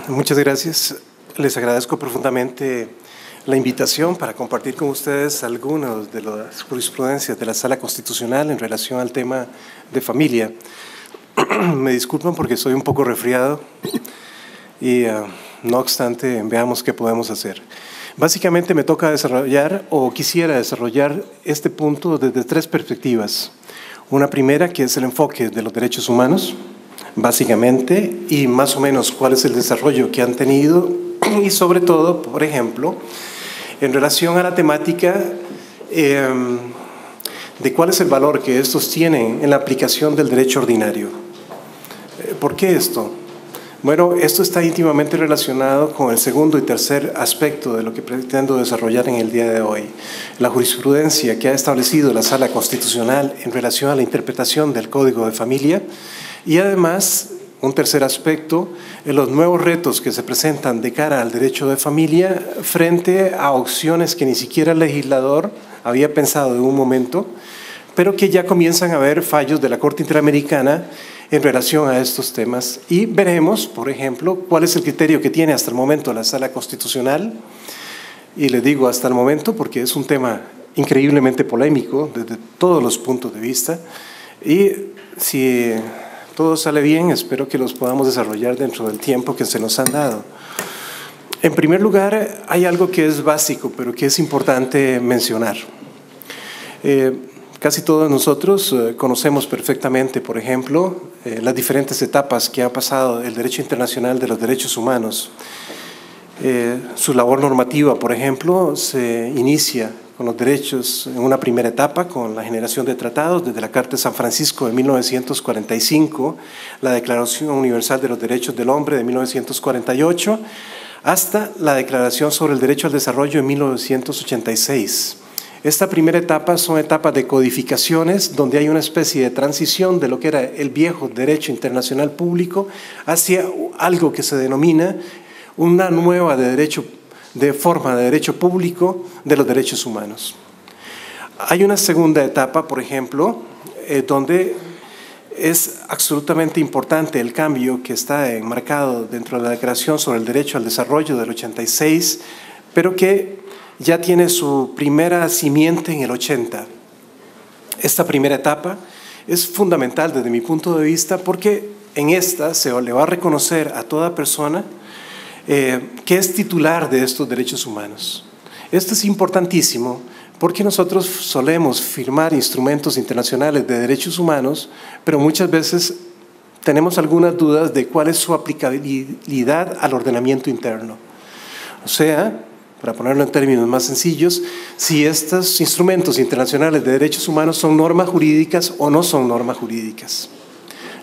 Muchas gracias. Les agradezco profundamente la invitación para compartir con ustedes algunas de las jurisprudencias de la Sala Constitucional en relación al tema de familia. Me disculpan porque soy un poco resfriado y no obstante veamos qué podemos hacer. Básicamente me toca desarrollar o quisiera desarrollar este punto desde tres perspectivas. Una primera que es el enfoque de los derechos humanos, básicamente, y más o menos cuál es el desarrollo que han tenido y sobre todo, por ejemplo, en relación a la temática de cuál es el valor que estos tienen en la aplicación del derecho ordinario. ¿Por qué esto? Bueno, esto está íntimamente relacionado con el segundo y tercer aspecto de lo que pretendo desarrollar en el día de hoy. La jurisprudencia que ha establecido la Sala Constitucional en relación a la interpretación del Código de Familia y además, un tercer aspecto, los nuevos retos que se presentan de cara al derecho de familia frente a opciones que ni siquiera el legislador había pensado en un momento, pero que ya comienzan a haber fallos de la Corte Interamericana en relación a estos temas. Y veremos, por ejemplo, cuál es el criterio que tiene hasta el momento la Sala Constitucional. Y le digo hasta el momento porque es un tema increíblemente polémico desde todos los puntos de vista. Y si todo sale bien, espero que los podamos desarrollar dentro del tiempo que se nos han dado. En primer lugar, hay algo que es básico, pero que es importante mencionar. Casi todos nosotros conocemos perfectamente, por ejemplo, las diferentes etapas que ha pasado el derecho internacional de los derechos humanos. Su labor normativa, por ejemplo, se inicia con los derechos en una primera etapa, con la generación de tratados, desde la Carta de San Francisco de 1945, la Declaración Universal de los Derechos del Hombre de 1948, hasta la Declaración sobre el Derecho al Desarrollo de 1986. Esta primera etapa son etapas de codificaciones donde hay una especie de transición de lo que era el viejo derecho internacional público hacia algo que se denomina una nueva forma de derecho público de los derechos humanos. Hay una segunda etapa, por ejemplo, donde es absolutamente importante el cambio que está enmarcado dentro de la Declaración sobre el Derecho al Desarrollo del 86, pero que ya tiene su primera simiente en el 80. Esta primera etapa es fundamental desde mi punto de vista porque en esta se le va a reconocer a toda persona que es titular de estos derechos humanos. Esto es importantísimo porque nosotros solemos firmar instrumentos internacionales de derechos humanos, pero muchas veces tenemos algunas dudas de cuál es su aplicabilidad al ordenamiento interno. O sea, para ponerlo en términos más sencillos, si estos instrumentos internacionales de derechos humanos son normas jurídicas o no son normas jurídicas.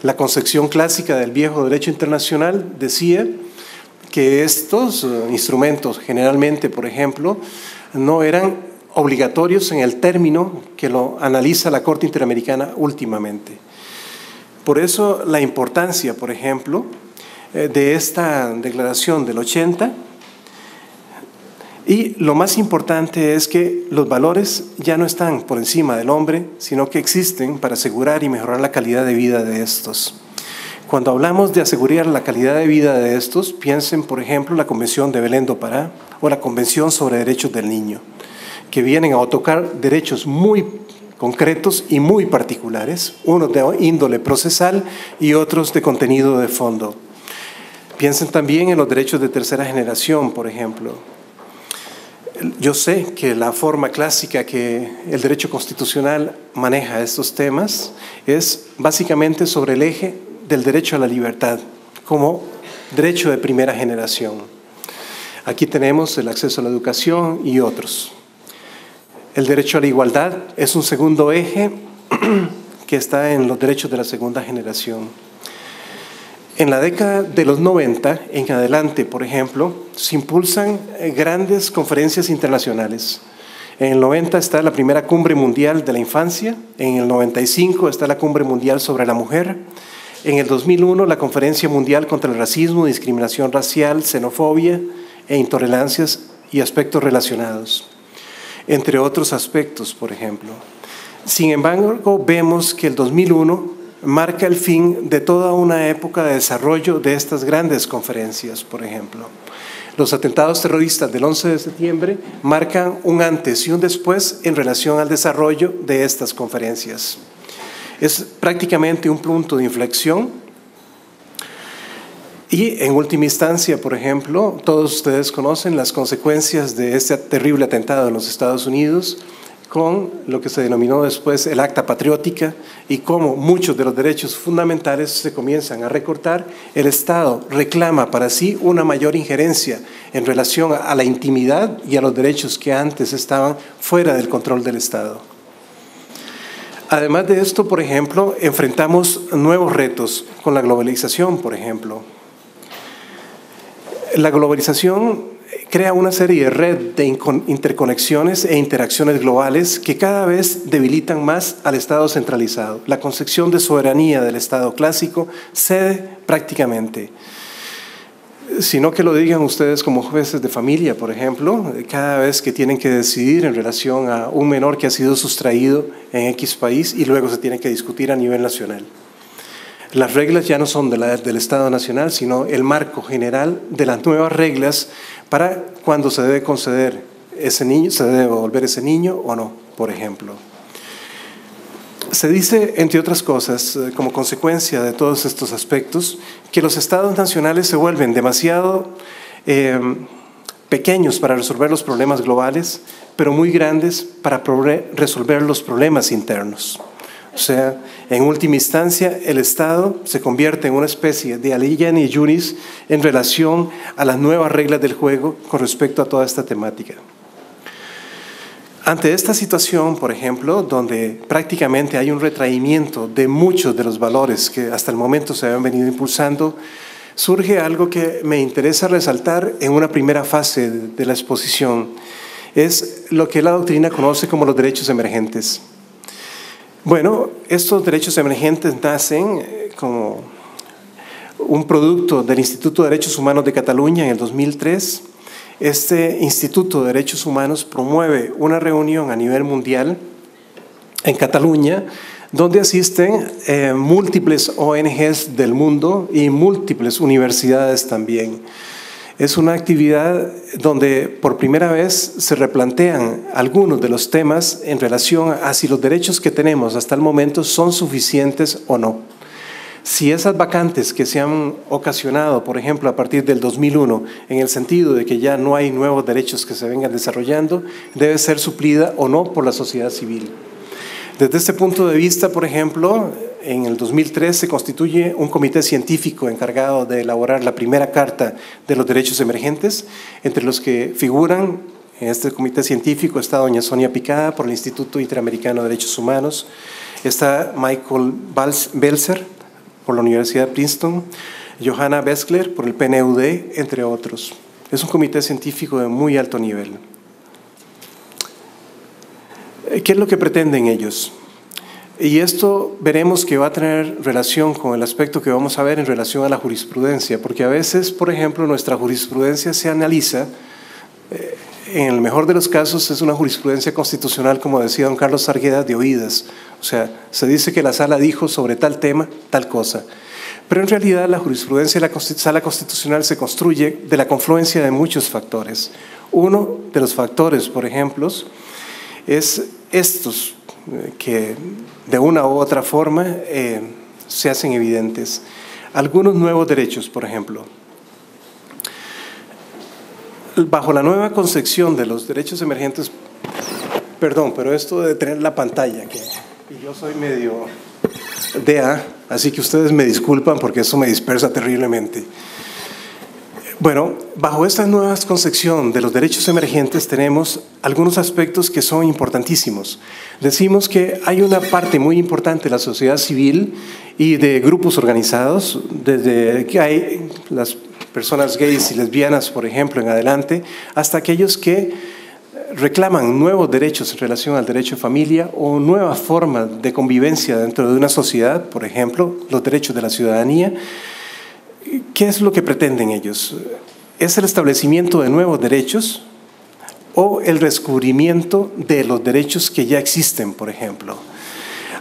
La concepción clásica del viejo derecho internacional decía que estos instrumentos generalmente, por ejemplo, no eran obligatorios en el término que lo analiza la Corte Interamericana últimamente. Por eso la importancia, por ejemplo, de esta declaración del 80, y lo más importante es que los valores ya no están por encima del hombre, sino que existen para asegurar y mejorar la calidad de vida de estos. Cuando hablamos de asegurar la calidad de vida de estos, piensen, por ejemplo, la Convención de Belén do Pará o la Convención sobre Derechos del Niño, que vienen a tocar derechos muy concretos y muy particulares, unos de índole procesal y otros de contenido de fondo. Piensen también en los derechos de tercera generación, por ejemplo. Yo sé que la forma clásica que el derecho constitucional maneja estos temas es básicamente sobre el eje del derecho a la libertad como derecho de primera generación. Aquí tenemos el acceso a la educación y otros. El derecho a la igualdad es un segundo eje que está en los derechos de la segunda generación. En la década de los 90 en adelante, por ejemplo, se impulsan grandes conferencias internacionales. En el 90 está la primera Cumbre Mundial de la Infancia, en el 95 está la Cumbre Mundial sobre la Mujer, en el 2001 la Conferencia Mundial contra el Racismo, Discriminación Racial, Xenofobia e Intolerancias y aspectos relacionados, entre otros aspectos, por ejemplo. Sin embargo, vemos que el 2001 marca el fin de toda una época de desarrollo de estas grandes conferencias, por ejemplo. Los atentados terroristas del 11 de septiembre marcan un antes y un después en relación al desarrollo de estas conferencias. Es prácticamente un punto de inflexión y en última instancia, por ejemplo, todos ustedes conocen las consecuencias de este terrible atentado en los Estados Unidos con lo que se denominó después el Acta Patriótica y cómo muchos de los derechos fundamentales se comienzan a recortar. El Estado reclama para sí una mayor injerencia en relación a la intimidad y a los derechos que antes estaban fuera del control del Estado. Además de esto, por ejemplo, enfrentamos nuevos retos con la globalización, por ejemplo. La globalización crea una serie de red de interconexiones e interacciones globales que cada vez debilitan más al Estado centralizado. La concepción de soberanía del Estado clásico cede prácticamente. Sino que lo digan ustedes como jueces de familia, por ejemplo, cada vez que tienen que decidir en relación a un menor que ha sido sustraído en X país y luego se tiene que discutir a nivel nacional. Las reglas ya no son del Estado Nacional, sino el marco general de las nuevas reglas para cuándo se debe conceder ese niño, se debe devolver ese niño o no, por ejemplo. Se dice, entre otras cosas, como consecuencia de todos estos aspectos, que los estados nacionales se vuelven demasiado pequeños para resolver los problemas globales, pero muy grandes para resolver los problemas internos. O sea, en última instancia, el Estado se convierte en una especie de aliena juris en relación a las nuevas reglas del juego con respecto a toda esta temática. Ante esta situación, por ejemplo, donde prácticamente hay un retraimiento de muchos de los valores que hasta el momento se habían venido impulsando, surge algo que me interesa resaltar en una primera fase de la exposición. Es lo que la doctrina conoce como los derechos emergentes. Bueno, estos derechos emergentes nacen como un producto del Instituto de Derechos Humanos de Cataluña en el 2003. Este Instituto de Derechos Humanos promueve una reunión a nivel mundial en Cataluña donde asisten múltiples ONGs del mundo y múltiples universidades también. Es una actividad donde por primera vez se replantean algunos de los temas en relación a si los derechos que tenemos hasta el momento son suficientes o no. Si esas vacantes que se han ocasionado, por ejemplo, a partir del 2001, en el sentido de que ya no hay nuevos derechos que se vengan desarrollando, debe ser suplida o no por la sociedad civil. Desde este punto de vista, por ejemplo, en el 2003 se constituye un comité científico encargado de elaborar la primera Carta de los Derechos Emergentes, entre los que figuran en este comité científico está doña Sonia Picada por el Instituto Interamericano de Derechos Humanos, está Michael Belzer por la Universidad de Princeton, Johanna Beskler por el PNUD, entre otros. Es un comité científico de muy alto nivel. ¿Qué es lo que pretenden ellos? Y esto veremos que va a tener relación con el aspecto que vamos a ver en relación a la jurisprudencia, porque a veces, por ejemplo, nuestra jurisprudencia se analiza, en el mejor de los casos es una jurisprudencia constitucional, como decía don Carlos Arguedas, de oídas. O sea, se dice que la sala dijo sobre tal tema, tal cosa. Pero en realidad la jurisprudencia de la sala constitucional se construye de la confluencia de muchos factores. Uno de los factores, por ejemplo, es estos que de una u otra forma se hacen evidentes. Algunos nuevos derechos, por ejemplo. Bajo la nueva concepción de los derechos emergentes, perdón, pero esto de tener la pantalla, que yo soy medio DA, así que ustedes me disculpan porque eso me dispersa terriblemente. Bueno, bajo esta nueva concepción de los derechos emergentes tenemos algunos aspectos que son importantísimos. Decimos que hay una parte muy importante de la sociedad civil y de grupos organizados, desde que hay las personas gays y lesbianas, por ejemplo, en adelante, hasta aquellos que reclaman nuevos derechos en relación al derecho de familia o nuevas formas de convivencia dentro de una sociedad, por ejemplo, los derechos de la ciudadanía. ¿Qué es lo que pretenden ellos? ¿Es el establecimiento de nuevos derechos o el descubrimiento de los derechos que ya existen, por ejemplo?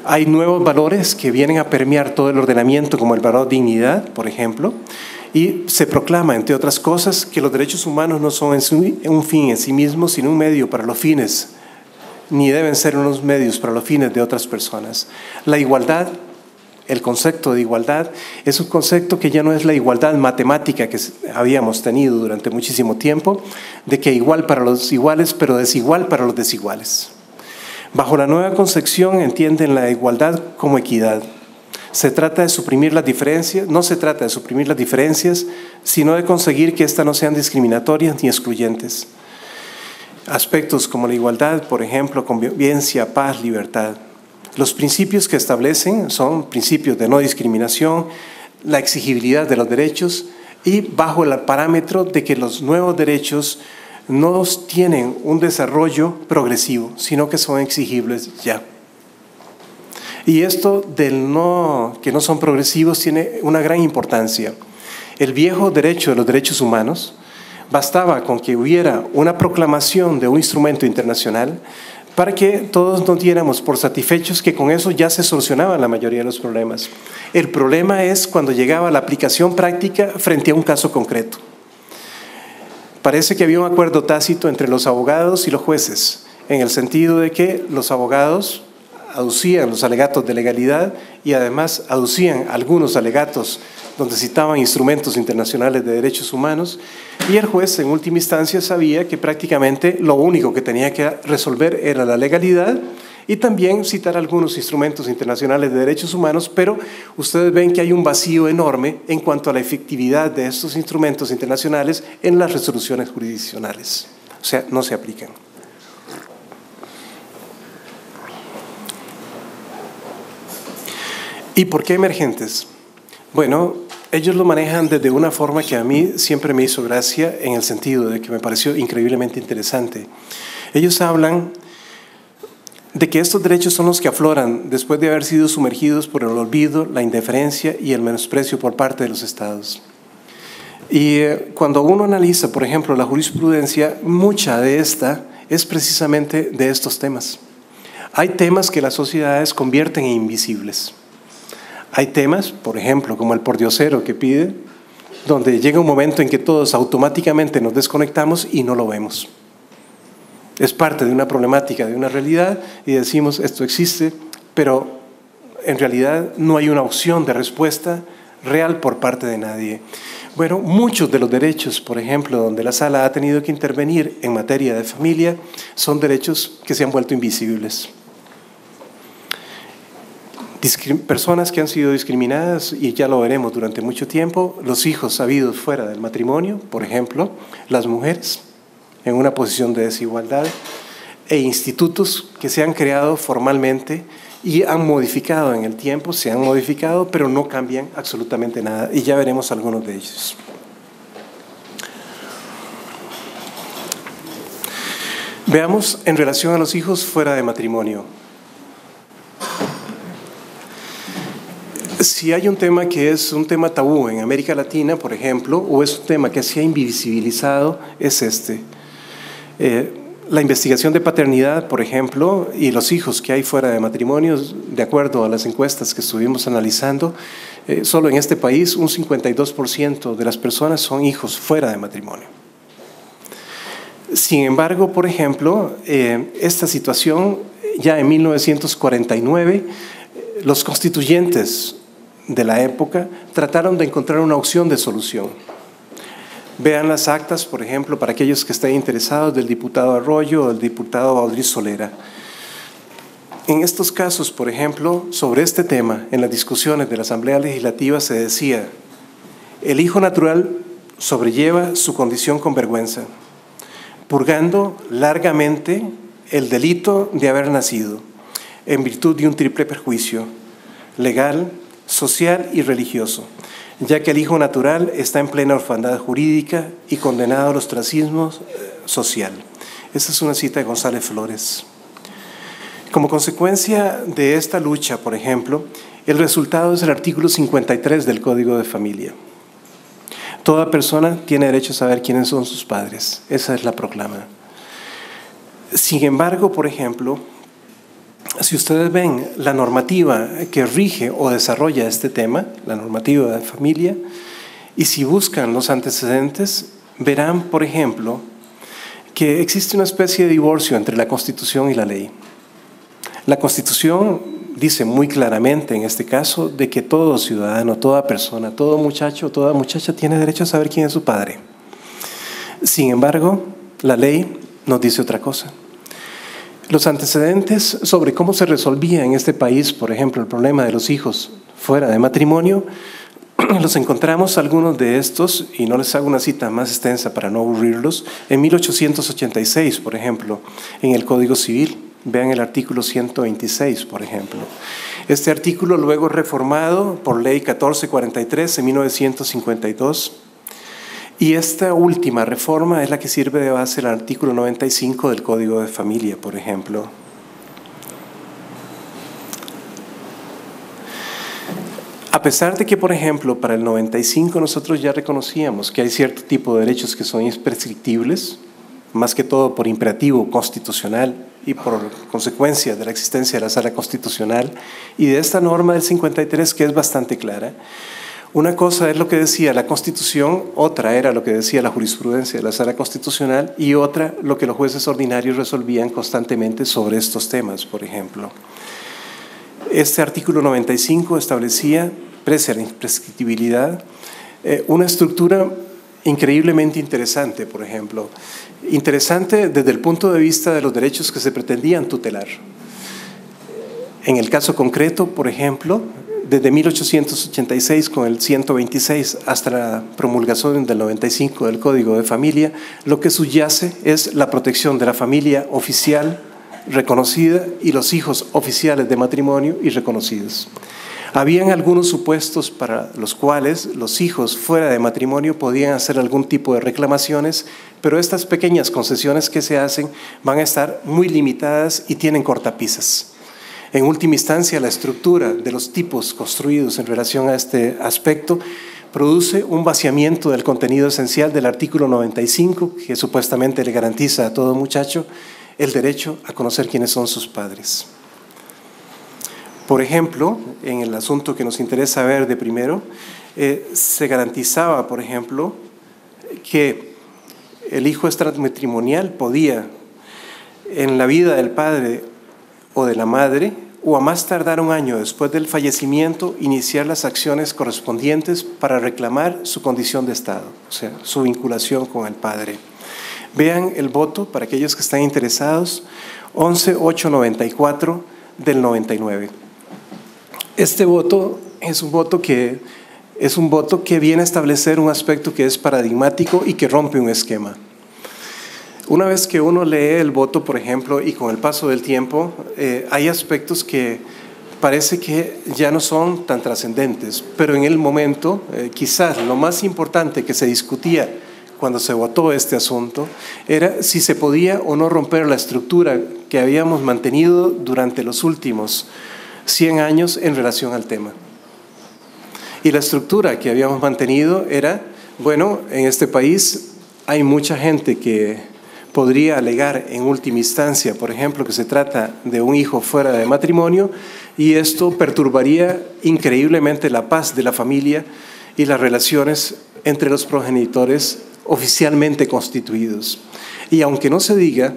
Hay nuevos valores que vienen a permear todo el ordenamiento, como el valor dignidad, por ejemplo, y se proclama, entre otras cosas, que los derechos humanos no son un fin en sí mismos, sino un medio para los fines, ni deben ser unos medios para los fines de otras personas. La igualdad, el concepto de igualdad, es un concepto que ya no es la igualdad matemática que habíamos tenido durante muchísimo tiempo, de que igual para los iguales, pero desigual para los desiguales. Bajo la nueva concepción entienden la igualdad como equidad. Se trata de suprimir las diferencias, no se trata de suprimir las diferencias, sino de conseguir que éstas no sean discriminatorias ni excluyentes. Aspectos como la igualdad, por ejemplo, convivencia, paz, libertad. Los principios que establecen son principios de no discriminación, la exigibilidad de los derechos y bajo el parámetro de que los nuevos derechos no tienen un desarrollo progresivo, sino que son exigibles ya. Y esto que no son progresivos tiene una gran importancia. El viejo derecho de los derechos humanos bastaba con que hubiera una proclamación de un instrumento internacional para que todos nos diéramos por satisfechos que con eso ya se solucionaban la mayoría de los problemas. El problema es cuando llegaba la aplicación práctica frente a un caso concreto. Parece que había un acuerdo tácito entre los abogados y los jueces, en el sentido de que los abogados aducían los alegatos de legalidad y además aducían algunos alegatos donde citaban instrumentos internacionales de derechos humanos, y el juez en última instancia sabía que prácticamente lo único que tenía que resolver era la legalidad y también citar algunos instrumentos internacionales de derechos humanos, pero ustedes ven que hay un vacío enorme en cuanto a la efectividad de estos instrumentos internacionales en las resoluciones jurisdiccionales, o sea, no se aplican. ¿Y por qué emergentes? Bueno, ellos lo manejan desde una forma que a mí siempre me hizo gracia, en el sentido de que me pareció increíblemente interesante. Ellos hablan de que estos derechos son los que afloran después de haber sido sumergidos por el olvido, la indiferencia y el menosprecio por parte de los estados. Y cuando uno analiza, por ejemplo, la jurisprudencia, mucha de esta es precisamente de estos temas. Hay temas que las sociedades convierten en invisibles. Hay temas, por ejemplo, como el pordiosero que pide, donde llega un momento en que todos automáticamente nos desconectamos y no lo vemos. Es parte de una problemática, de una realidad, y decimos, esto existe, pero en realidad no hay una opción de respuesta real por parte de nadie. Bueno, muchos de los derechos, por ejemplo, donde la sala ha tenido que intervenir en materia de familia, son derechos que se han vuelto invisibles. Personas que han sido discriminadas, y ya lo veremos durante mucho tiempo, los hijos habidos fuera del matrimonio, por ejemplo, las mujeres en una posición de desigualdad, e institutos que se han creado formalmente y han modificado en el tiempo, se han modificado, pero no cambian absolutamente nada, y ya veremos algunos de ellos. Veamos en relación a los hijos fuera de matrimonio. Si hay un tema que es un tema tabú en América Latina, por ejemplo, o es un tema que se ha invisibilizado, es este. La investigación de paternidad, por ejemplo, y los hijos que hay fuera de matrimonios, de acuerdo a las encuestas que estuvimos analizando, solo en este país un 52% de las personas son hijos fuera de matrimonio. Sin embargo, por ejemplo, esta situación ya en 1949, los constituyentes de la época trataron de encontrar una opción de solución. Vean las actas, por ejemplo, para aquellos que estén interesados, del diputado Arroyo o del diputado Baudry Solera. En estos casos, por ejemplo, sobre este tema, en las discusiones de la Asamblea Legislativa se decía: el hijo natural sobrelleva su condición con vergüenza, purgando largamente el delito de haber nacido, en virtud de un triple perjuicio: legal, social y religioso, ya que el hijo natural está en plena orfandad jurídica y condenado al ostracismo social. Esta es una cita de González Flores. Como consecuencia de esta lucha, por ejemplo, el resultado es el artículo 53 del Código de Familia. Toda persona tiene derecho a saber quiénes son sus padres. Esa es la proclama. Sin embargo, por ejemplo, si ustedes ven la normativa que rige o desarrolla este tema, la normativa de familia, y si buscan los antecedentes, verán, por ejemplo, que existe una especie de divorcio entre la Constitución y la ley. La Constitución dice muy claramente en este caso de que todo ciudadano, toda persona, todo muchacho, toda muchacha tiene derecho a saber quién es su padre. Sin embargo, la ley nos dice otra cosa. Los antecedentes sobre cómo se resolvía en este país, por ejemplo, el problema de los hijos fuera de matrimonio, los encontramos algunos de estos, y no les hago una cita más extensa para no aburrirlos, en 1886, por ejemplo, en el Código Civil. Vean el artículo 126, por ejemplo. Este artículo luego reformado por Ley 1443 en 1952. Y esta última reforma es la que sirve de base al artículo 95 del Código de Familia, por ejemplo. A pesar de que, por ejemplo, para el 95 nosotros ya reconocíamos que hay cierto tipo de derechos que son imprescriptibles, más que todo por imperativo constitucional y por consecuencia de la existencia de la Sala Constitucional y de esta norma del 53 que es bastante clara. Una cosa es lo que decía la Constitución, otra era lo que decía la jurisprudencia de la Sala Constitucional y otra lo que los jueces ordinarios resolvían constantemente sobre estos temas, por ejemplo. Este artículo 95 establecía, previa a la imprescriptibilidad, una estructura increíblemente interesante, por ejemplo. Interesante desde el punto de vista de los derechos que se pretendían tutelar. En el caso concreto, por ejemplo, desde 1886 con el 126 hasta la promulgación del 95 del Código de Familia, lo que subyace es la protección de la familia oficial reconocida y los hijos oficiales de matrimonio y reconocidos. Habían algunos supuestos para los cuales los hijos fuera de matrimonio podían hacer algún tipo de reclamaciones, pero estas pequeñas concesiones que se hacen van a estar muy limitadas y tienen cortapisas. En última instancia, la estructura de los tipos construidos en relación a este aspecto produce un vaciamiento del contenido esencial del artículo 95, que supuestamente le garantiza a todo muchacho el derecho a conocer quiénes son sus padres. Por ejemplo, en el asunto que nos interesa ver de primero, se garantizaba, por ejemplo, que el hijo extramatrimonial podía, en la vida del padre o de la madre, o a más tardar un año después del fallecimiento, iniciar las acciones correspondientes para reclamar su condición de Estado, o sea, su vinculación con el padre. Vean el voto, para aquellos que están interesados, 11.894 del 99. Este voto es un voto que viene a establecer un aspecto que es paradigmático y que rompe un esquema. Una vez que uno lee el voto, por ejemplo, y con el paso del tiempo, hay aspectos que parece que ya no son tan trascendentes, pero en el momento, quizás lo más importante que se discutía cuando se votó este asunto era si se podía o no romper la estructura que habíamos mantenido durante los últimos 100 años en relación al tema. Y la estructura que habíamos mantenido era, bueno, en este país hay mucha gente que podría alegar en última instancia, por ejemplo, que se trata de un hijo fuera de matrimonio y esto perturbaría increíblemente la paz de la familia y las relaciones entre los progenitores oficialmente constituidos. Y aunque no se diga,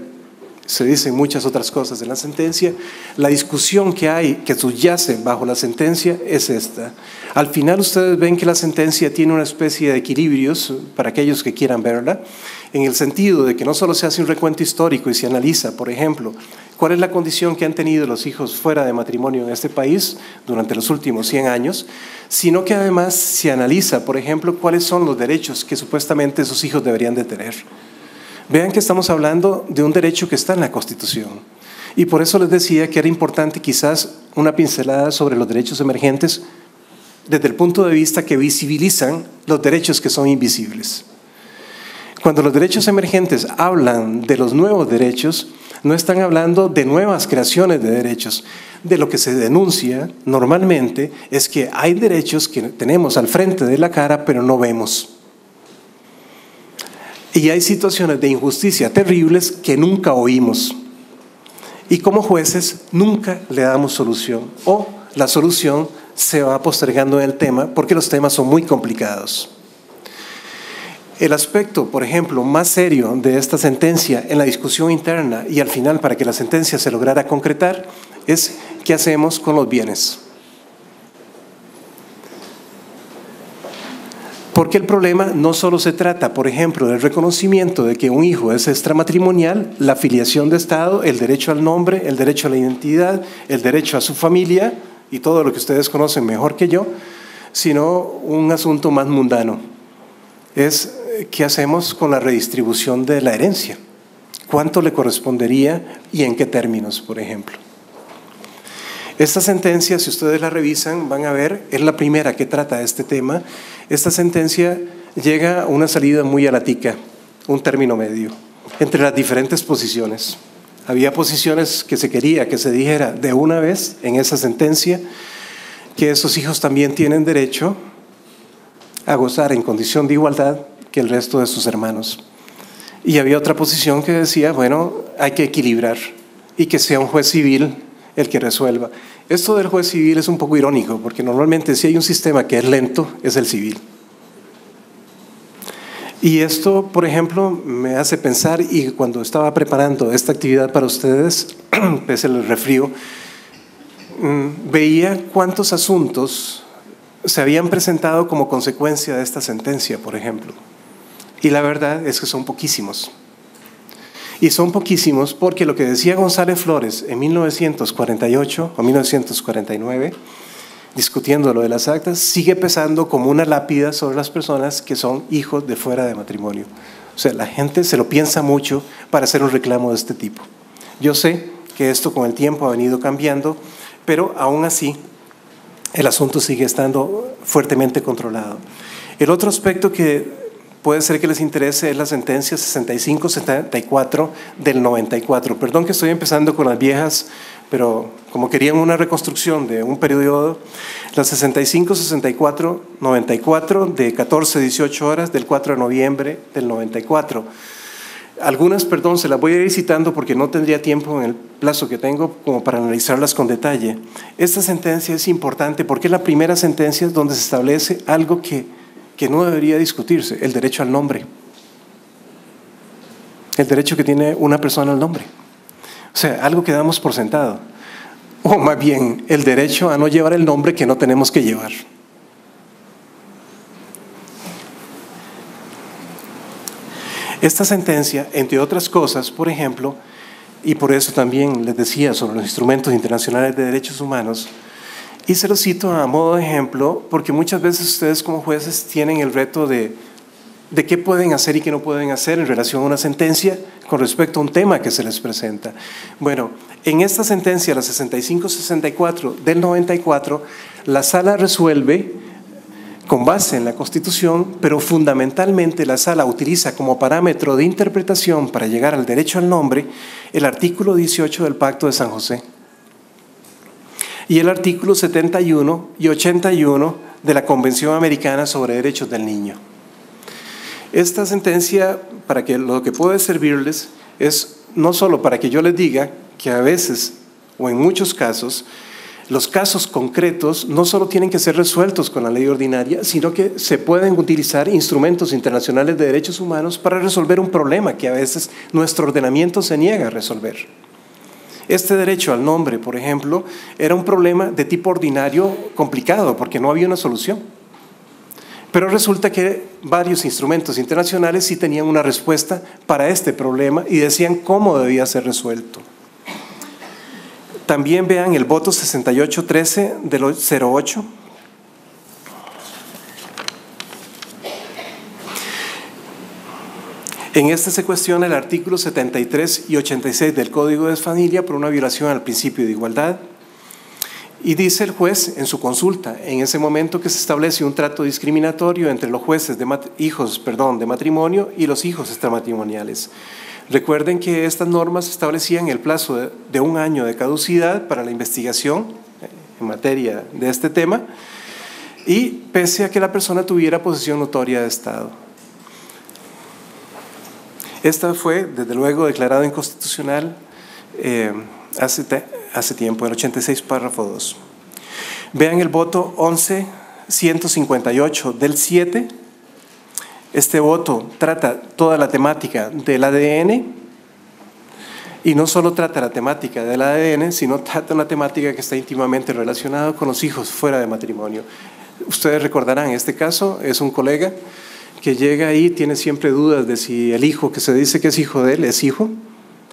se dicen muchas otras cosas en la sentencia, la discusión que hay, que subyace bajo la sentencia es esta. Al final ustedes ven que la sentencia tiene una especie de equilibrios para aquellos que quieran verla, en el sentido de que no solo se hace un recuento histórico y se analiza, por ejemplo, cuál es la condición que han tenido los hijos fuera de matrimonio en este país durante los últimos 100 años, sino que además se analiza, por ejemplo, cuáles son los derechos que supuestamente esos hijos deberían de tener. Vean que estamos hablando de un derecho que está en la Constitución. Y por eso les decía que era importante quizás una pincelada sobre los derechos emergentes desde el punto de vista que visibilizan los derechos que son invisibles. Cuando los derechos emergentes hablan de los nuevos derechos, no están hablando de nuevas creaciones de derechos. De lo que se denuncia normalmente es que hay derechos que tenemos al frente de la cara, pero no vemos. Y hay situaciones de injusticia terribles que nunca oímos. Y como jueces nunca le damos solución, o la solución se va postergando en el tema porque los temas son muy complicados. El aspecto, por ejemplo, más serio de esta sentencia en la discusión interna y al final para que la sentencia se lograra concretar es qué hacemos con los bienes. Porque el problema no solo se trata, por ejemplo, del reconocimiento de que un hijo es extramatrimonial, la filiación de Estado, el derecho al nombre, el derecho a la identidad, el derecho a su familia y todo lo que ustedes conocen mejor que yo, sino un asunto más mundano. Es qué hacemos con la redistribución de la herencia. ¿Cuánto le correspondería y en qué términos, por ejemplo? Esta sentencia, si ustedes la revisan, van a ver, es la primera que trata este tema. Esta sentencia llega a una salida muy alatica, un término medio, entre las diferentes posiciones. Había posiciones que se quería que se dijera de una vez en esa sentencia que esos hijos también tienen derecho a gozar en condición de igualdad que el resto de sus hermanos. Y había otra posición que decía, bueno, hay que equilibrar y que sea un juez civil el que resuelva. Esto del juez civil es un poco irónico, porque normalmente si hay un sistema que es lento, es el civil. Y esto, por ejemplo, me hace pensar, y cuando estaba preparando esta actividad para ustedes, pese al resfrío, veía cuántos asuntos se habían presentado como consecuencia de esta sentencia, por ejemplo. Y la verdad es que son poquísimos. Y son poquísimos porque lo que decía González Flores en 1948 o 1949, discutiendo lo de las actas, sigue pesando como una lápida sobre las personas que son hijos de fuera de matrimonio. O sea, la gente se lo piensa mucho para hacer un reclamo de este tipo. Yo sé que esto con el tiempo ha venido cambiando, pero aún así el asunto sigue estando fuertemente controlado. El otro aspecto que puede ser que les interese es la sentencia 65-74 del 94. Perdón que estoy empezando con las viejas, pero como querían una reconstrucción de un periodo, la 65-64-94 de 14-18 horas del 4 de noviembre del 94. Algunas, perdón, se las voy a ir citando porque no tendría tiempo en el plazo que tengo como para analizarlas con detalle. Esta sentencia es importante porque es la primera sentencia donde se establece algo que no debería discutirse, el derecho al nombre. El derecho que tiene una persona al nombre. O sea, algo que damos por sentado. O más bien, el derecho a no llevar el nombre que no tenemos que llevar. Esta sentencia, entre otras cosas, por ejemplo, y por eso también les decía sobre los instrumentos internacionales de derechos humanos, y se lo cito a modo de ejemplo, porque muchas veces ustedes como jueces tienen el reto de qué pueden hacer y qué no pueden hacer en relación a una sentencia con respecto a un tema que se les presenta. Bueno, en esta sentencia, la 65-64 del 94, la Sala resuelve con base en la Constitución, pero fundamentalmente la Sala utiliza como parámetro de interpretación para llegar al derecho al nombre el artículo 18 del Pacto de San José y el artículo 71 y 81 de la Convención Americana sobre Derechos del Niño. Esta sentencia, para que lo que puede servirles, es no solo para que yo les diga que a veces, o en muchos casos, los casos concretos no solo tienen que ser resueltos con la ley ordinaria, sino que se pueden utilizar instrumentos internacionales de derechos humanos para resolver un problema que a veces nuestro ordenamiento se niega a resolver. Este derecho al nombre, por ejemplo, era un problema de tipo ordinario complicado porque no había una solución. Pero resulta que varios instrumentos internacionales sí tenían una respuesta para este problema y decían cómo debía ser resuelto. También vean el voto 6813 del 08. En este se cuestiona el artículo 73 y 86 del Código de Familia por una violación al principio de igualdad. Y dice el juez en su consulta, en ese momento que se establece un trato discriminatorio entre los jueces de matrimonio y los hijos extramatrimoniales. Recuerden que estas normas establecían el plazo de 1 año de caducidad para la investigación en materia de este tema y pese a que la persona tuviera posesión notoria de Estado. Esta fue, desde luego, declarada inconstitucional hace tiempo, el 86, párrafo 2. Vean el voto 11.158 del 7. Este voto trata toda la temática del ADN y no solo trata la temática del ADN, sino trata una temática que está íntimamente relacionada con los hijos fuera de matrimonio. Ustedes recordarán, en este caso es un colega que llega ahí, tiene siempre dudas de si el hijo que se dice que es hijo de él es hijo.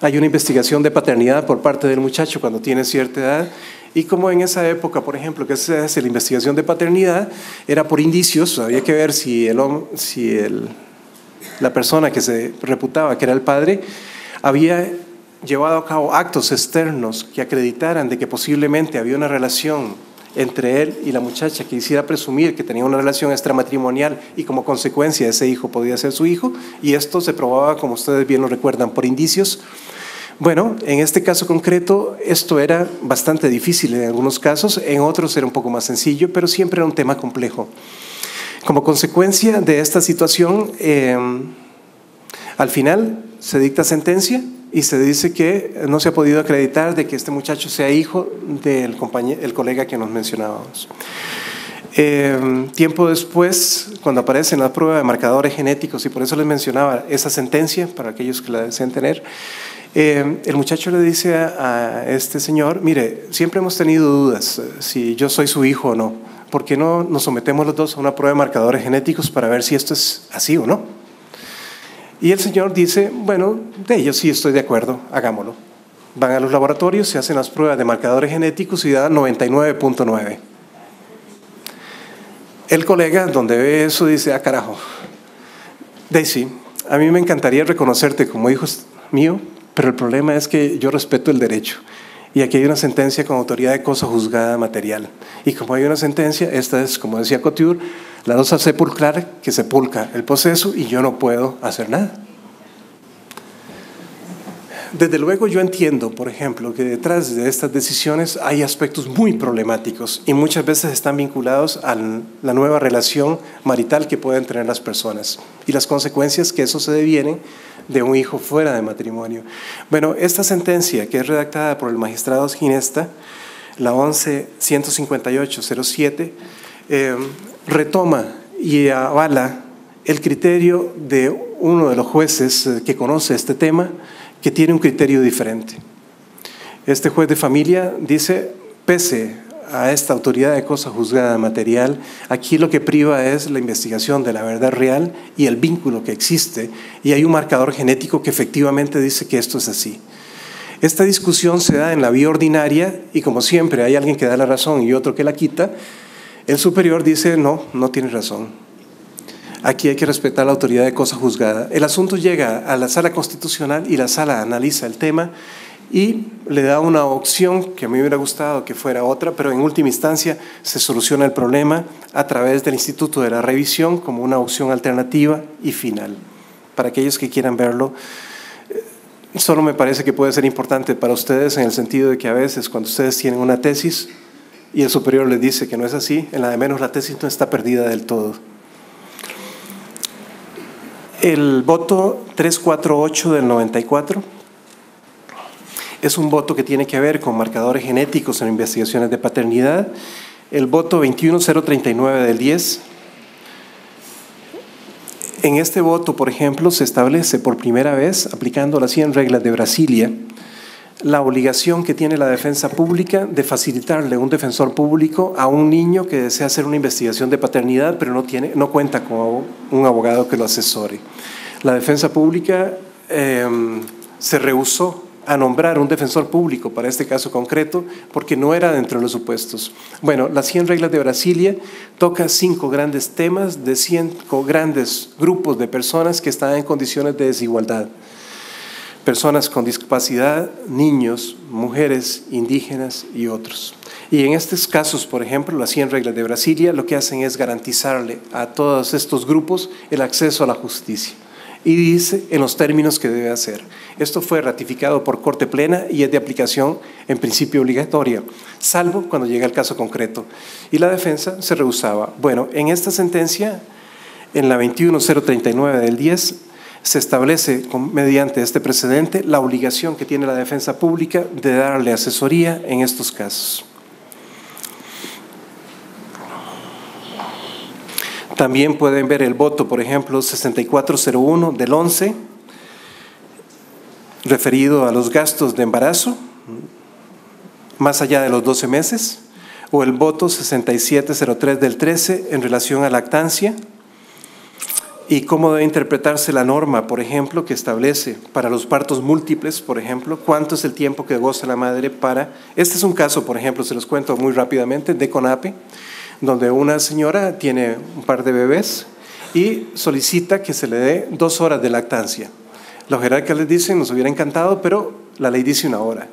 Hay una investigación de paternidad por parte del muchacho cuando tiene cierta edad. Y como en esa época, por ejemplo, que se hace la investigación de paternidad, era por indicios, había que ver si la persona que se reputaba que era el padre había llevado a cabo actos externos que acreditaran de que posiblemente había una relación entre él y la muchacha que hiciera presumir que tenía una relación extramatrimonial y como consecuencia ese hijo podía ser su hijo, y esto se probaba, como ustedes bien lo recuerdan, por indicios. Bueno, en este caso concreto esto era bastante difícil en algunos casos, en otros era un poco más sencillo, pero siempre era un tema complejo. Como consecuencia de esta situación, al final se dicta sentencia y se dice que no se ha podido acreditar de que este muchacho sea hijo del colega que nos mencionábamos. Tiempo después, cuando aparece la prueba de marcadores genéticos, y por eso les mencionaba esa sentencia, para aquellos que la deseen tener, el muchacho le dice a este señor: mire, siempre hemos tenido dudas si yo soy su hijo o no, ¿por qué no nos sometemos los dos a una prueba de marcadores genéticos para ver si esto es así o no? Y el señor dice: bueno, yo sí estoy de acuerdo, hagámoslo. Van a los laboratorios, se hacen las pruebas de marcadores genéticos y dan 99.9. El colega, donde ve eso, dice: ah, carajo, Daisy, a mí me encantaría reconocerte como hijo mío, pero el problema es que yo respeto el derecho. Y aquí hay una sentencia con autoridad de cosa juzgada material. Y como hay una sentencia, esta es, como decía Couture, la dosa sepulcral que sepulca el proceso y yo no puedo hacer nada. Desde luego yo entiendo, por ejemplo, que detrás de estas decisiones hay aspectos muy problemáticos y muchas veces están vinculados a la nueva relación marital que pueden tener las personas y las consecuencias que eso se devienen de un hijo fuera de matrimonio. Bueno, esta sentencia, que es redactada por el magistrado Ginesta, la 11.158.07, retoma y avala el criterio de uno de los jueces que conoce este tema, que tiene un criterio diferente. Este juez de familia dice: pese a esta autoridad de cosa juzgada material, aquí lo que priva es la investigación de la verdad real y el vínculo que existe, y hay un marcador genético que efectivamente dice que esto es así. Esta discusión se da en la vía ordinaria y, como siempre, hay alguien que da la razón y otro que la quita. El superior dice: no, no tiene razón. Aquí hay que respetar la autoridad de cosa juzgada. El asunto llega a la sala constitucional y la sala analiza el tema y le da una opción que a mí me hubiera gustado que fuera otra, pero en última instancia se soluciona el problema a través del Instituto de la Revisión como una opción alternativa y final. Para aquellos que quieran verlo, solo me parece que puede ser importante para ustedes en el sentido de que a veces cuando ustedes tienen una tesis y el superior les dice que no es así, en la de menos la tesis no está perdida del todo. El voto 348 del 94 es un voto que tiene que ver con marcadores genéticos en investigaciones de paternidad. El voto 21039 del 10. En este voto, por ejemplo, se establece por primera vez, aplicando las 100 reglas de Brasilia, la obligación que tiene la defensa pública de facilitarle un defensor público a un niño que desea hacer una investigación de paternidad, pero no cuenta con un abogado que lo asesore. La defensa pública se rehusó a nombrar un defensor público para este caso concreto porque no era dentro de los supuestos. Bueno, las 100 reglas de Brasilia toca 5 grandes temas de 5 grandes grupos de personas que están en condiciones de desigualdad. Personas con discapacidad, niños, mujeres, indígenas y otros. Y en estos casos, por ejemplo, las 100 reglas de Brasilia lo que hacen es garantizarle a todos estos grupos el acceso a la justicia. Y dice en los términos que debe hacer. Esto fue ratificado por Corte Plena y es de aplicación en principio obligatoria, salvo cuando llega el caso concreto. Y la defensa se rehusaba. Bueno, en esta sentencia, en la 21039 del 10, Se establece mediante este precedente la obligación que tiene la defensa pública de darle asesoría en estos casos. También pueden ver el voto, por ejemplo, 6401 del 11, referido a los gastos de embarazo, más allá de los 12 meses, o el voto 6703 del 13 en relación a lactancia, y cómo debe interpretarse la norma, por ejemplo, que establece para los partos múltiples, por ejemplo, cuánto es el tiempo que goza la madre para… Este es un caso, por ejemplo, se los cuento muy rápidamente, de CONAPE, donde una señora tiene un par de bebés y solicita que se le dé 2 horas de lactancia. Los jerarcas les dicen, nos hubiera encantado, pero la ley dice 1 hora.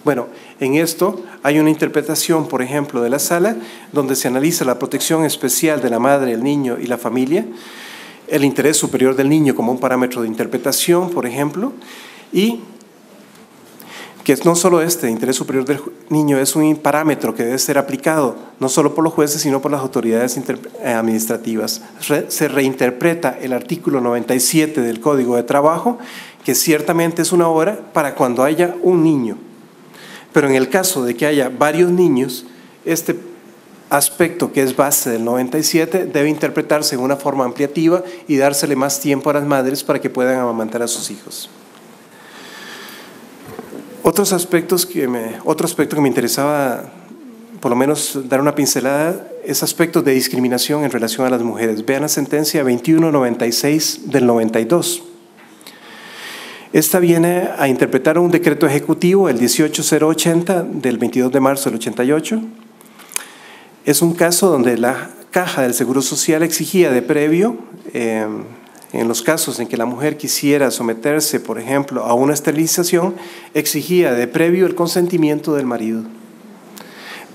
Bueno, en esto hay una interpretación, por ejemplo, de la sala, donde se analiza la protección especial de la madre, el niño y la familia, el interés superior del niño como un parámetro de interpretación, por ejemplo, y que no solo este interés superior del niño es un parámetro que debe ser aplicado no solo por los jueces, sino por las autoridades administrativas. Se reinterpreta el artículo 97 del Código de Trabajo, que ciertamente es 1 hora para cuando haya un niño. Pero en el caso de que haya varios niños, este aspecto que es base del 97 debe interpretarse en una forma ampliativa y dársele más tiempo a las madres para que puedan amamantar a sus hijos. Otro aspecto que me interesaba por lo menos dar una pincelada es aspectos de discriminación en relación a las mujeres. Vean la sentencia 2196 del 92. Esta viene a interpretar un decreto ejecutivo, el 18080 del 22 de marzo del 88. Es un caso donde la Caja del Seguro Social exigía de previo, en los casos en que la mujer quisiera someterse, por ejemplo, a una esterilización, exigía de previo el consentimiento del marido,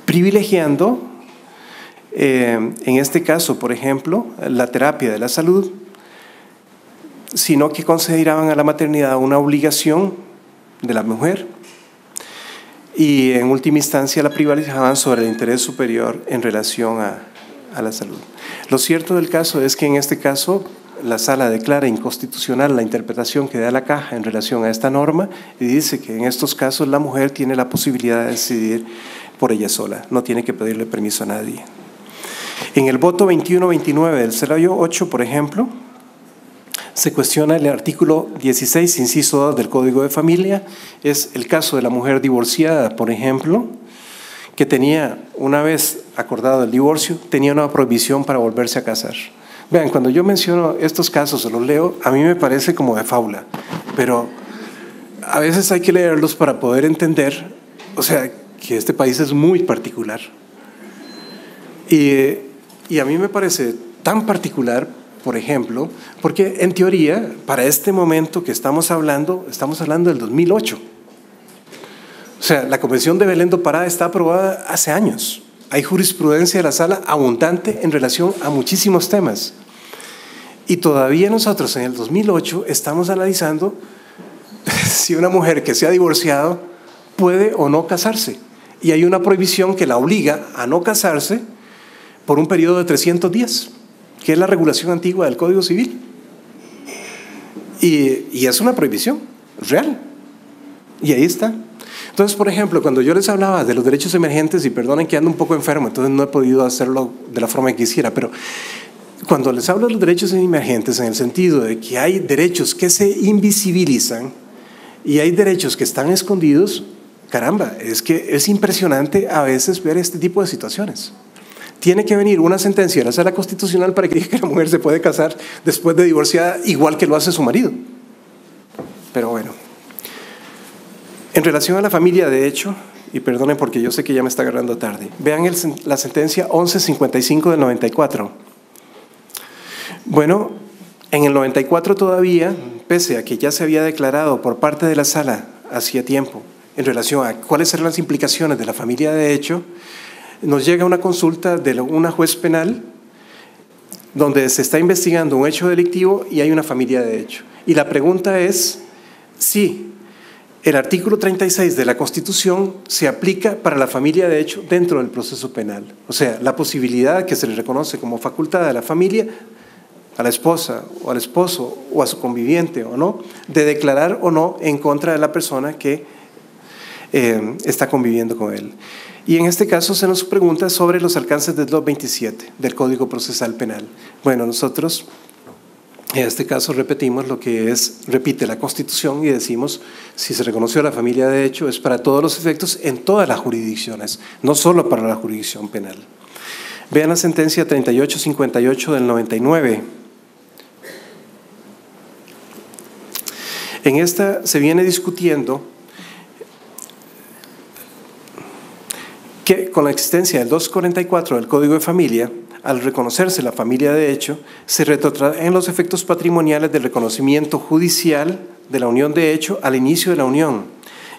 privilegiando, en este caso, por ejemplo, la terapia de la salud, sino que consideraban a la maternidad una obligación de la mujer y en última instancia la privatizaban sobre el interés superior en relación a la salud. Lo cierto del caso es que en este caso la sala declara inconstitucional la interpretación que da la Caja en relación a esta norma y dice que en estos casos la mujer tiene la posibilidad de decidir por ella sola, no tiene que pedirle permiso a nadie. En el voto 2129 del 08, por ejemplo, se cuestiona el artículo 16, inciso 2 del Código de Familia. Es el caso de la mujer divorciada, por ejemplo, que tenía, una vez acordado el divorcio, tenía una prohibición para volverse a casar. Vean, cuando yo menciono estos casos o los leo, a mí me parece como de fábula, pero a veces hay que leerlos para poder entender, o sea, que este país es muy particular. Y a mí me parece tan particular, por ejemplo, porque en teoría, para este momento que estamos hablando del 2008. O sea, la Convención de Belén do Pará está aprobada hace años. Hay jurisprudencia de la sala abundante en relación a muchísimos temas. Y todavía nosotros en el 2008 estamos analizando si una mujer que se ha divorciado puede o no casarse. Y hay una prohibición que la obliga a no casarse por un periodo de 300 días, que es la regulación antigua del Código Civil. Y es una prohibición real. Y ahí está. Entonces, por ejemplo, cuando yo les hablaba de los derechos emergentes, y perdonen que ando un poco enfermo, entonces no he podido hacerlo de la forma que quisiera, pero cuando les hablo de los derechos emergentes en el sentido de que hay derechos que se invisibilizan y hay derechos que están escondidos, caramba, es que es impresionante a veces ver este tipo de situaciones. Tiene que venir una sentencia de la Sala Constitucional para que diga que la mujer se puede casar después de divorciada igual que lo hace su marido. Pero bueno. En relación a la familia, de hecho, y perdonen porque yo sé que ya me está agarrando tarde, vean la sentencia 1155 del 94. Bueno, en el 94 todavía, pese a que ya se había declarado por parte de la sala hacía tiempo en relación a cuáles eran las implicaciones de la familia de hecho, nos llega una consulta de una juez penal donde se está investigando un hecho delictivo y hay una familia de hecho. Y la pregunta es si el artículo 36 de la Constitución se aplica para la familia de hecho dentro del proceso penal. O sea, la posibilidad que se le reconoce como facultad a la familia a la esposa o al esposo o a su conviviente o no, de declarar o no en contra de la persona que está conviviendo con él. Y en este caso se nos pregunta sobre los alcances del 227 del Código Procesal Penal. Bueno, nosotros en este caso repetimos lo que repite la Constitución y decimos, si se reconoció la familia de hecho, es para todos los efectos en todas las jurisdicciones, no solo para la jurisdicción penal. Vean la sentencia 3858 del 99. En esta se viene discutiendo que con la existencia del 244 del Código de Familia, al reconocerse la familia de hecho, se retrotraen los efectos patrimoniales del reconocimiento judicial de la unión de hecho al inicio de la unión.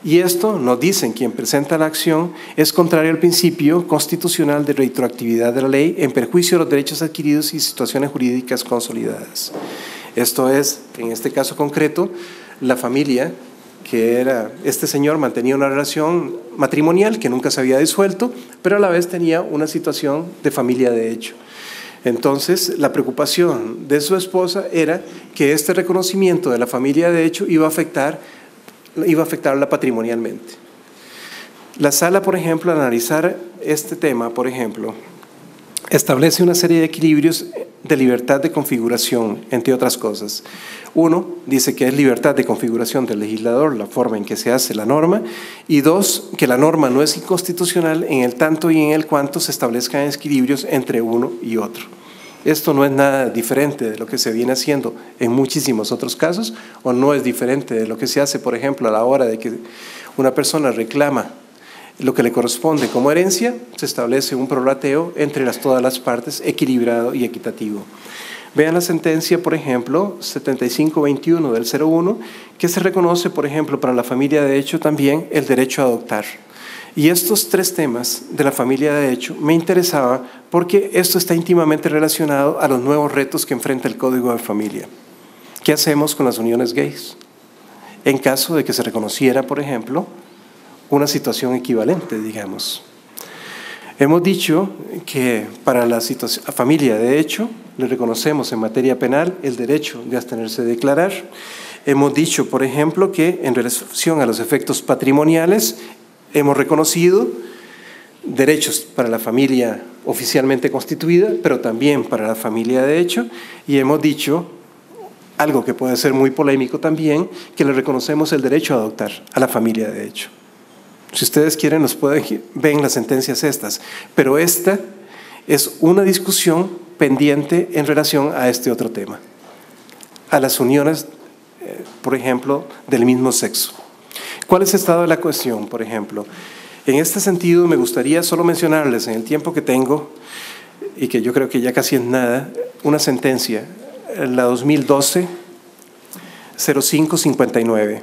Y esto, nos dicen quien presenta la acción, es contrario al principio constitucional de retroactividad de la ley en perjuicio de los derechos adquiridos y situaciones jurídicas consolidadas. Esto es, en este caso concreto, la familia que era, este señor mantenía una relación matrimonial que nunca se había disuelto, pero a la vez tenía una situación de familia de hecho. Entonces, la preocupación de su esposa era que este reconocimiento de la familia de hecho iba a afectarla patrimonialmente. La sala, por ejemplo, al analizar este tema, por ejemplo, establece una serie de equilibrios de libertad de configuración, entre otras cosas. Uno, dice que es libertad de configuración del legislador, la forma en que se hace la norma, y dos, que la norma no es inconstitucional en el tanto y en el cuanto se establezcan equilibrios entre uno y otro. Esto no es nada diferente de lo que se viene haciendo en muchísimos otros casos, o no es diferente de lo que se hace, por ejemplo, a la hora de que una persona reclama lo que le corresponde como herencia, se establece un prorrateo entre todas las partes, equilibrado y equitativo. Vean la sentencia, por ejemplo, 7521 del 01, que se reconoce, por ejemplo, para la familia de hecho también el derecho a adoptar. Y estos tres temas de la familia de hecho me interesaba porque esto está íntimamente relacionado a los nuevos retos que enfrenta el Código de Familia. ¿Qué hacemos con las uniones gays? En caso de que se reconociera, por ejemplo, una situación equivalente, digamos. Hemos dicho que para la familia de hecho le reconocemos en materia penal el derecho de abstenerse de declarar. Hemos dicho, por ejemplo, que en relación a los efectos patrimoniales hemos reconocido derechos para la familia oficialmente constituida, pero también para la familia de hecho, y hemos dicho algo que puede ser muy polémico también, que le reconocemos el derecho a adoptar a la familia de hecho. Si ustedes quieren, ven las sentencias estas, pero esta es una discusión pendiente en relación a este otro tema, a las uniones, por ejemplo, del mismo sexo. ¿Cuál es el estado de la cuestión, por ejemplo? En este sentido, me gustaría solo mencionarles en el tiempo que tengo, y que yo creo que ya casi es nada, una sentencia, la 2012-0559.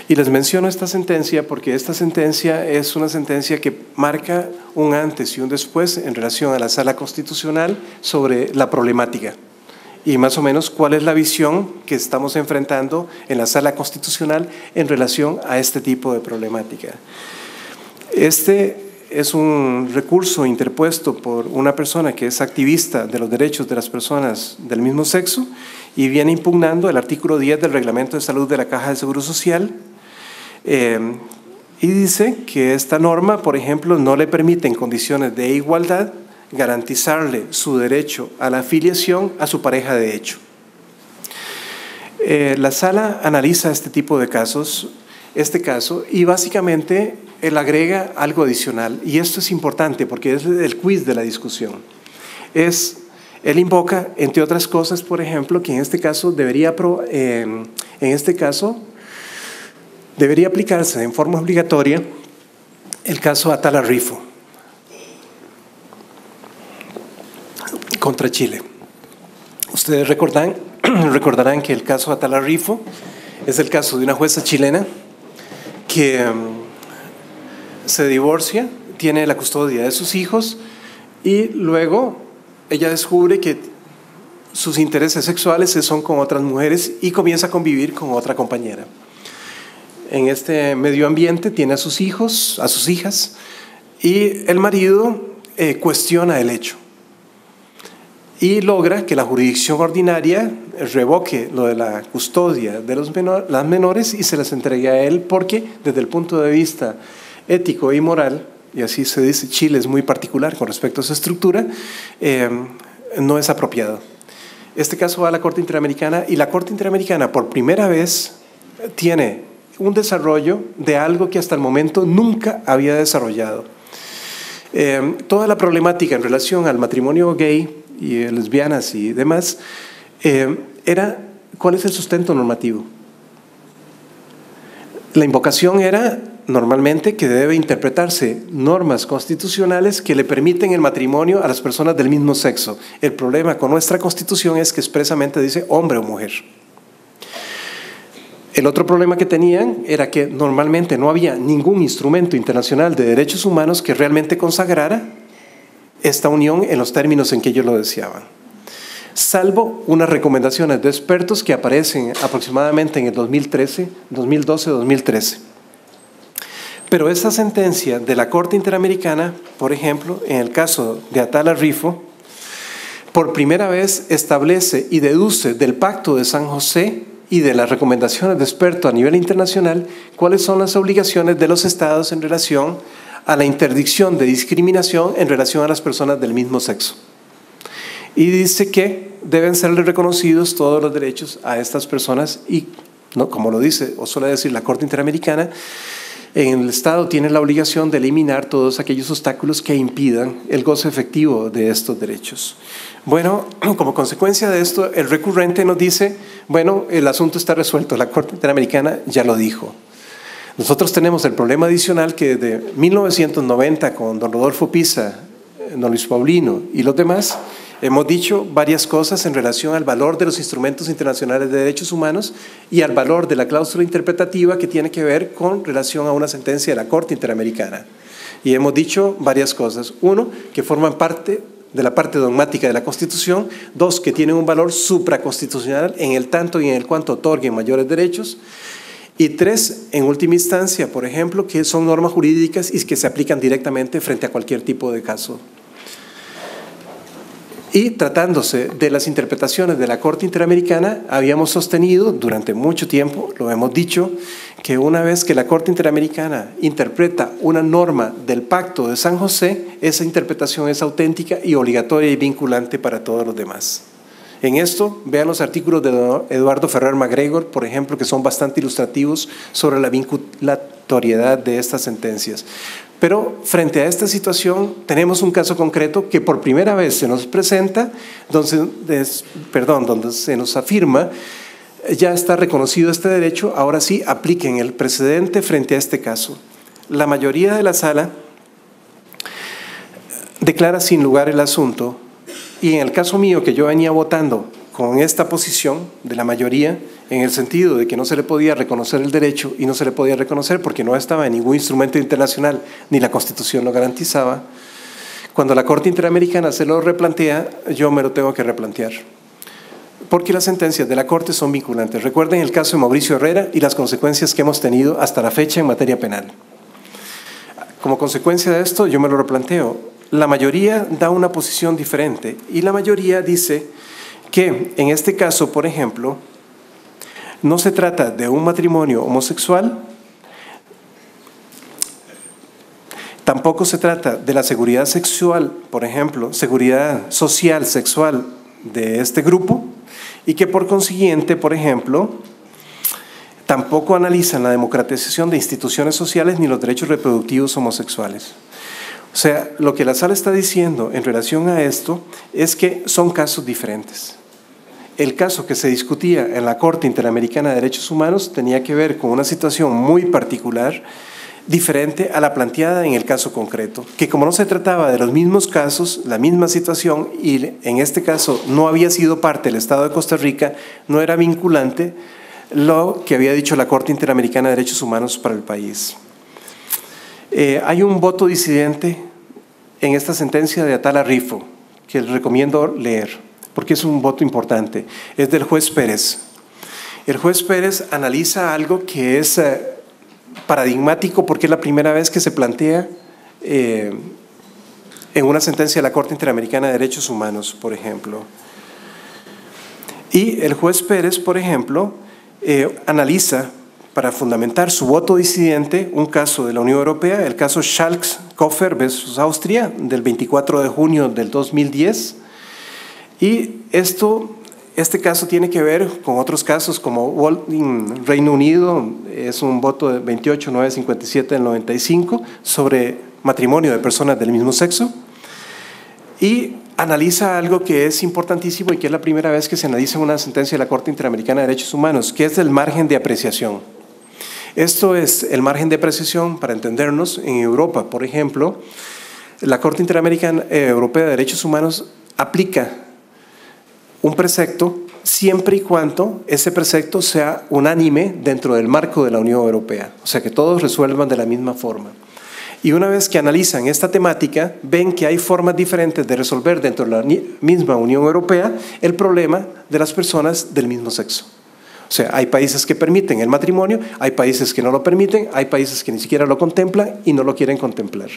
Y les menciono esta sentencia porque esta sentencia es una sentencia que marca un antes y un después en relación a la Sala Constitucional sobre la problemática y más o menos cuál es la visión que estamos enfrentando en la Sala Constitucional en relación a este tipo de problemática. Este es un recurso interpuesto por una persona que es activista de los derechos de las personas del mismo sexo y viene impugnando el artículo 10 del Reglamento de Salud de la Caja de Seguro Social. Y dice que esta norma, por ejemplo, no le permite en condiciones de igualdad garantizarle su derecho a la afiliación a su pareja de hecho. La sala analiza este tipo de casos, y básicamente él agrega algo adicional, y esto es importante porque es el quiz de la discusión. Él invoca, entre otras cosas, por ejemplo, que en este caso debería aplicarse en forma obligatoria el caso Atala Rifo contra Chile. Ustedes recordarán que el caso Atala Rifo es el caso de una jueza chilena que se divorcia, tiene la custodia de sus hijos y luego ella descubre que sus intereses sexuales son con otras mujeres y comienza a convivir con otra compañera. En este medio ambiente tiene a sus hijos, a sus hijas, y el marido cuestiona el hecho. y logra que la jurisdicción ordinaria revoque lo de la custodia de las menores y se las entregue a él, porque desde el punto de vista ético y moral, y así se dice, Chile es muy particular con respecto a su estructura, no es apropiado. Este caso va a la Corte Interamericana y la Corte Interamericana por primera vez tiene un desarrollo de algo que hasta el momento nunca había desarrollado. Toda la problemática en relación al matrimonio gay y lesbianas y demás era ¿cuál es el sustento normativo? La invocación era normalmente que debe interpretarse normas constitucionales que le permiten el matrimonio a las personas del mismo sexo. El problema con nuestra Constitución es que expresamente dice hombre o mujer. El otro problema que tenían era que normalmente no había ningún instrumento internacional de derechos humanos que realmente consagrara esta unión en los términos en que ellos lo deseaban, salvo unas recomendaciones de expertos que aparecen aproximadamente en el 2012-2013. Pero esta sentencia de la Corte Interamericana, por ejemplo, en el caso de Atala Rifo, por primera vez establece y deduce del Pacto de San José y de las recomendaciones de expertos a nivel internacional cuáles son las obligaciones de los estados en relación a la interdicción de discriminación en relación a las personas del mismo sexo. Y dice que deben serle reconocidos todos los derechos a estas personas y, ¿no?, como lo dice o suele decir la Corte Interamericana, en el Estado tiene la obligación de eliminar todos aquellos obstáculos que impidan el goce efectivo de estos derechos. Bueno, como consecuencia de esto, el recurrente nos dice, bueno, el asunto está resuelto, la Corte Interamericana ya lo dijo. Nosotros tenemos el problema adicional que desde 1990 con don Rodolfo Pisa, don Luis Paulino y los demás, hemos dicho varias cosas en relación al valor de los instrumentos internacionales de derechos humanos y al valor de la cláusula interpretativa que tiene que ver con relación a una sentencia de la Corte Interamericana. Y hemos dicho varias cosas. Uno, que forman parte de la parte dogmática de la Constitución. Dos, que tienen un valor supraconstitucional en el tanto y en el cuanto otorguen mayores derechos. Y tres, en última instancia, por ejemplo, que son normas jurídicas y que se aplican directamente frente a cualquier tipo de caso. Y tratándose de las interpretaciones de la Corte Interamericana, habíamos sostenido durante mucho tiempo, lo hemos dicho, que una vez que la Corte Interamericana interpreta una norma del Pacto de San José, esa interpretación es auténtica y obligatoria y vinculante para todos los demás. En esto, vean los artículos de Eduardo Ferrer MacGregor, por ejemplo, que son bastante ilustrativos sobre la vinculatoriedad de estas sentencias. Pero frente a esta situación tenemos un caso concreto que por primera vez se nos presenta, donde se nos afirma, ya está reconocido este derecho, ahora sí apliquen el precedente frente a este caso. La mayoría de la sala declara sin lugar el asunto y en el caso mío que yo venía votando con esta posición de la mayoría, en el sentido de que no se le podía reconocer el derecho y no se le podía reconocer porque no estaba en ningún instrumento internacional ni la Constitución lo garantizaba, cuando la Corte Interamericana se lo replantea, yo me lo tengo que replantear. Porque las sentencias de la Corte son vinculantes. Recuerden el caso de Mauricio Herrera y las consecuencias que hemos tenido hasta la fecha en materia penal. Como consecuencia de esto, yo me lo replanteo. La mayoría da una posición diferente y la mayoría dice que en este caso, por ejemplo, no se trata de un matrimonio homosexual, tampoco se trata de la seguridad sexual, por ejemplo, seguridad social sexual de este grupo, y que por consiguiente, por ejemplo, tampoco analizan la democratización de instituciones sociales ni los derechos reproductivos homosexuales. O sea, lo que la sala está diciendo en relación a esto es que son casos diferentes. El caso que se discutía en la Corte Interamericana de Derechos Humanos tenía que ver con una situación muy particular, diferente a la planteada en el caso concreto, que como no se trataba de los mismos casos, la misma situación, y en este caso no había sido parte del Estado de Costa Rica, no era vinculante lo que había dicho la Corte Interamericana de Derechos Humanos para el país. Hay un voto disidente en esta sentencia de Atala Rifo, que les recomiendo leer, porque es un voto importante. Es del juez Pérez. El juez Pérez analiza algo que es paradigmático porque es la primera vez que se plantea en una sentencia de la Corte Interamericana de Derechos Humanos, por ejemplo. Y el juez Pérez, por ejemplo, analiza para fundamentar su voto disidente un caso de la Unión Europea, el caso Schalks-Koffer versus Austria, del 24 de junio del 2010. Y este caso tiene que ver con otros casos como en Reino Unido, es un voto de 28.957 del 95 sobre matrimonio de personas del mismo sexo, y analiza algo que es importantísimo y que es la primera vez que se analiza en una sentencia de la Corte Interamericana de Derechos Humanos, que es el margen de apreciación. Esto es el margen de apreciación, para entendernos, en Europa, por ejemplo, la Corte Interamericana Europea de Derechos Humanos aplica un precepto siempre y cuando ese precepto sea unánime dentro del marco de la Unión Europea, o sea que todos resuelvan de la misma forma. Y una vez que analizan esta temática, ven que hay formas diferentes de resolver dentro de la misma Unión Europea el problema de las personas del mismo sexo. O sea, hay países que permiten el matrimonio, hay países que no lo permiten, hay países que ni siquiera lo contemplan y no lo quieren contemplar.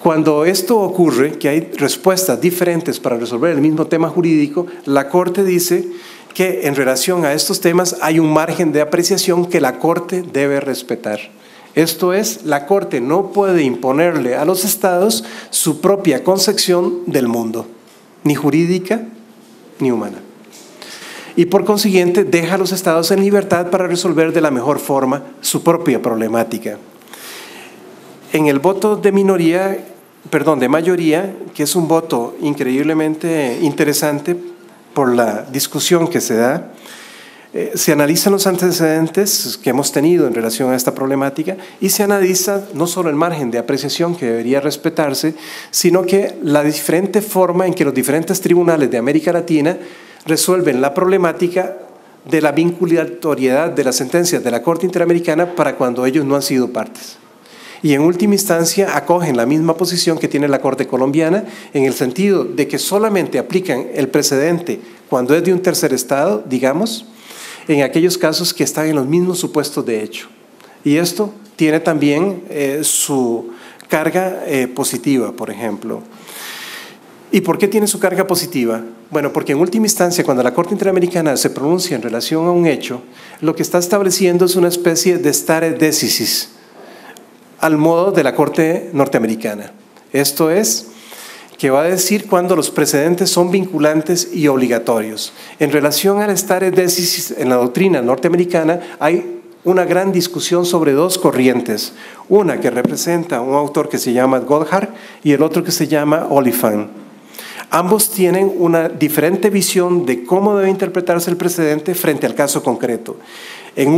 Cuando esto ocurre, que hay respuestas diferentes para resolver el mismo tema jurídico, la Corte dice que en relación a estos temas hay un margen de apreciación que la Corte debe respetar. Esto es, la Corte no puede imponerle a los estados su propia concepción del mundo, ni jurídica ni humana. Y por consiguiente deja a los estados en libertad para resolver de la mejor forma su propia problemática. En el voto de mayoría, que es un voto increíblemente interesante por la discusión que se da, se analizan los antecedentes que hemos tenido en relación a esta problemática y se analiza no solo el margen de apreciación que debería respetarse, sino que la diferente forma en que los diferentes tribunales de América Latina resuelven la problemática de la vinculatoriedad de las sentencias de la Corte Interamericana para cuando ellos no han sido partes. Y en última instancia acogen la misma posición que tiene la Corte colombiana, en el sentido de que solamente aplican el precedente cuando es de un tercer estado, digamos, en aquellos casos que están en los mismos supuestos de hecho. Y esto tiene también su carga positiva, por ejemplo. ¿Y por qué tiene su carga positiva? Bueno, porque en última instancia, cuando la Corte Interamericana se pronuncia en relación a un hecho, lo que está estableciendo es una especie de stare decisis, al modo de la Corte norteamericana. Esto es, que va a decir cuando los precedentes son vinculantes y obligatorios. En relación al stare decisis en la doctrina norteamericana, hay una gran discusión sobre dos corrientes. Una que representa un autor que se llama Goldhart y el otro que se llama Oliphant. Ambos tienen una diferente visión de cómo debe interpretarse el precedente frente al caso concreto. En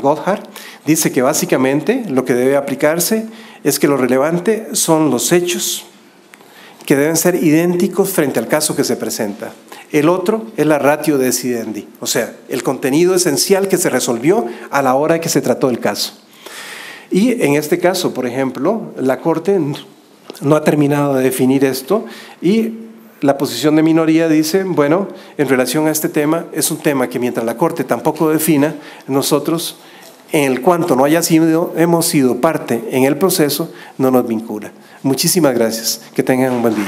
Goldhart, dice que básicamente lo que debe aplicarse es que lo relevante son los hechos que deben ser idénticos frente al caso que se presenta. El otro es la ratio decidendi, o sea, el contenido esencial que se resolvió a la hora que se trató el caso. Y en este caso, por ejemplo, la Corte no ha terminado de definir esto y la posición de minoría dice, bueno, en relación a este tema, es un tema que mientras la Corte tampoco defina, nosotros, en el cuanto no hemos sido parte en el proceso, no nos vincula. Muchísimas gracias. Que tengan un buen día.